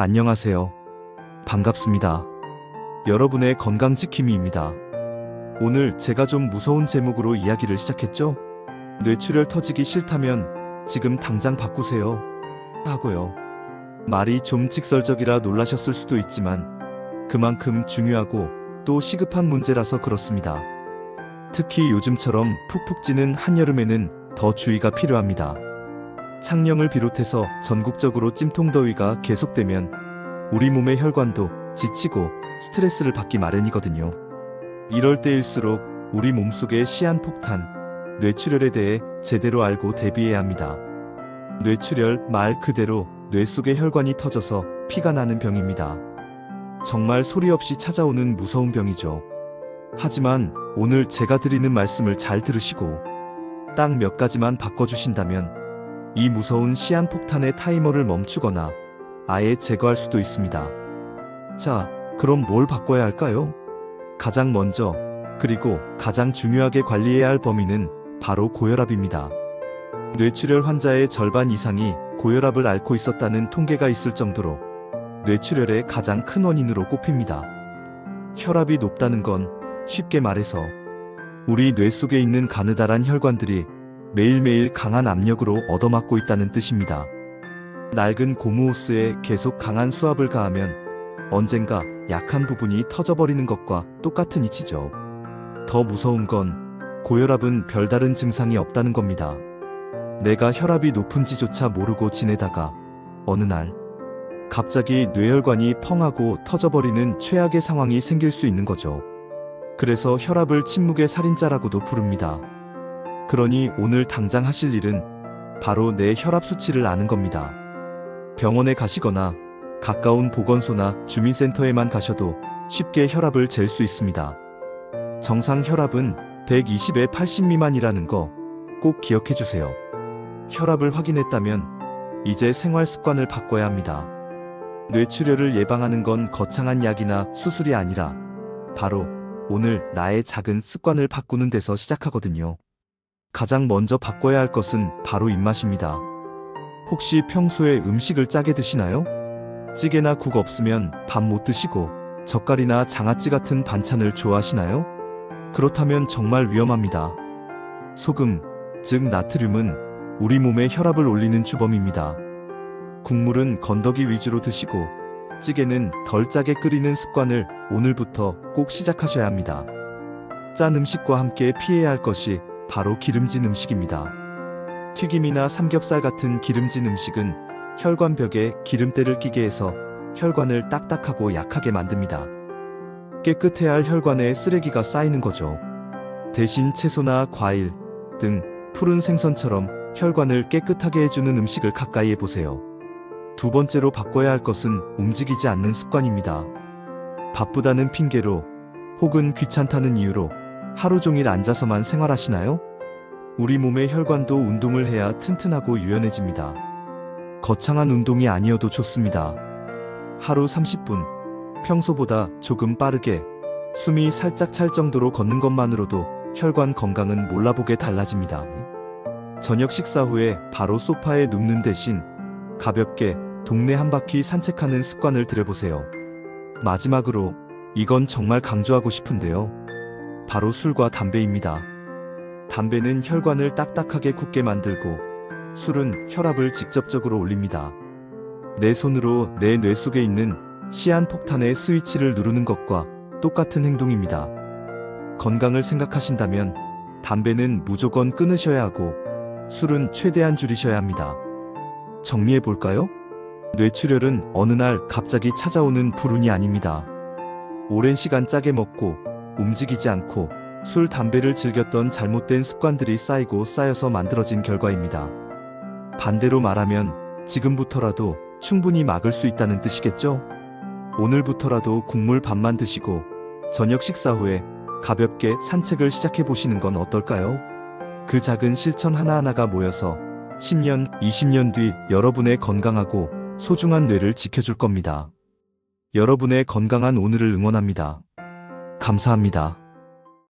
안녕하세요. 반갑습니다. 여러분의 건강지킴이입니다. 오늘 제가 좀 무서운 제목으로 이야기를 시작했죠? 뇌출혈 터지기 싫다면 지금 당장 바꾸세요. 하고요. 말이 좀 직설적이라 놀라셨을 수도 있지만 그만큼 중요하고 또 시급한 문제라서 그렇습니다. 특히 요즘처럼 푹푹 찌는 한여름에는 더 주의가 필요합니다. 창녕을 비롯해서 전국적으로 찜통더위가 계속되면 우리 몸의 혈관도 지치고 스트레스를 받기 마련이거든요. 이럴 때일수록 우리 몸속의 시한폭탄, 뇌출혈에 대해 제대로 알고 대비해야 합니다. 뇌출혈 말 그대로 뇌 속의 혈관이 터져서 피가 나는 병입니다. 정말 소리 없이 찾아오는 무서운 병이죠. 하지만 오늘 제가 드리는 말씀을 잘 들으시고 딱 몇 가지만 바꿔주신다면 이 무서운 시한폭탄의 타이머를 멈추거나 아예 제거할 수도 있습니다. 자, 그럼 뭘 바꿔야 할까요? 가장 먼저, 그리고 가장 중요하게 관리해야 할 범위는 바로 고혈압입니다. 뇌출혈 환자의 절반 이상이 고혈압을 앓고 있었다는 통계가 있을 정도로 뇌출혈의 가장 큰 원인으로 꼽힙니다. 혈압이 높다는 건 쉽게 말해서 우리 뇌 속에 있는 가느다란 혈관들이 매일매일 강한 압력으로 얻어맞고 있다는 뜻입니다. 낡은 고무호스에 계속 강한 수압을 가하면 언젠가 약한 부분이 터져버리는 것과 똑같은 이치죠. 더 무서운 건 고혈압은 별다른 증상이 없다는 겁니다. 내가 혈압이 높은지조차 모르고 지내다가 어느 날 갑자기 뇌혈관이 펑하고 터져버리는 최악의 상황이 생길 수 있는 거죠. 그래서 혈압을 침묵의 살인자라고도 부릅니다. 그러니 오늘 당장 하실 일은 바로 내 혈압 수치를 아는 겁니다. 병원에 가시거나 가까운 보건소나 주민센터에만 가셔도 쉽게 혈압을 잴 수 있습니다. 정상 혈압은 120에 80 미만이라는 거 꼭 기억해 주세요. 혈압을 확인했다면 이제 생활 습관을 바꿔야 합니다. 뇌출혈을 예방하는 건 거창한 약이나 수술이 아니라 바로 오늘 나의 작은 습관을 바꾸는 데서 시작하거든요. 가장 먼저 바꿔야 할 것은 바로 입맛입니다. 혹시 평소에 음식을 짜게 드시나요? 찌개나 국 없으면 밥 못 드시고 젓갈이나 장아찌 같은 반찬을 좋아하시나요? 그렇다면 정말 위험합니다. 소금, 즉 나트륨은 우리 몸의 혈압을 올리는 주범입니다. 국물은 건더기 위주로 드시고 찌개는 덜 짜게 끓이는 습관을 오늘부터 꼭 시작하셔야 합니다. 짠 음식과 함께 피해야 할 것이 바로 기름진 음식입니다. 튀김이나 삼겹살 같은 기름진 음식은 혈관벽에 기름때를 끼게 해서 혈관을 딱딱하고 약하게 만듭니다. 깨끗해야 할 혈관에 쓰레기가 쌓이는 거죠. 대신 채소나 과일 등 푸른 생선처럼 혈관을 깨끗하게 해주는 음식을 가까이 해보세요. 두 번째로 바꿔야 할 것은 움직이지 않는 습관입니다. 바쁘다는 핑계로 혹은 귀찮다는 이유로 하루 종일 앉아서만 생활하시나요? 우리 몸의 혈관도 운동을 해야 튼튼하고 유연해집니다. 거창한 운동이 아니어도 좋습니다. 하루 30분, 평소보다 조금 빠르게 숨이 살짝 찰 정도로 걷는 것만으로도 혈관 건강은 몰라보게 달라집니다. 저녁 식사 후에 바로 소파에 눕는 대신 가볍게 동네 한 바퀴 산책하는 습관을 들여보세요. 마지막으로 이건 정말 강조하고 싶은데요. 바로 술과 담배입니다. 담배는 혈관을 딱딱하게 굳게 만들고 술은 혈압을 직접적으로 올립니다. 내 손으로 내 뇌 속에 있는 시한폭탄의 스위치를 누르는 것과 똑같은 행동입니다. 건강을 생각하신다면 담배는 무조건 끊으셔야 하고 술은 최대한 줄이셔야 합니다. 정리해볼까요? 뇌출혈은 어느 날 갑자기 찾아오는 불운이 아닙니다. 오랜 시간 짜게 먹고 움직이지 않고 술, 담배를 즐겼던 잘못된 습관들이 쌓이고 쌓여서 만들어진 결과입니다. 반대로 말하면 지금부터라도 충분히 막을 수 있다는 뜻이겠죠? 오늘부터라도 국물 반만 드시고 저녁 식사 후에 가볍게 산책을 시작해 보시는 건 어떨까요? 그 작은 실천 하나하나가 모여서 10년, 20년 뒤 여러분의 건강하고 소중한 뇌를 지켜줄 겁니다. 여러분의 건강한 오늘을 응원합니다. 감사합니다.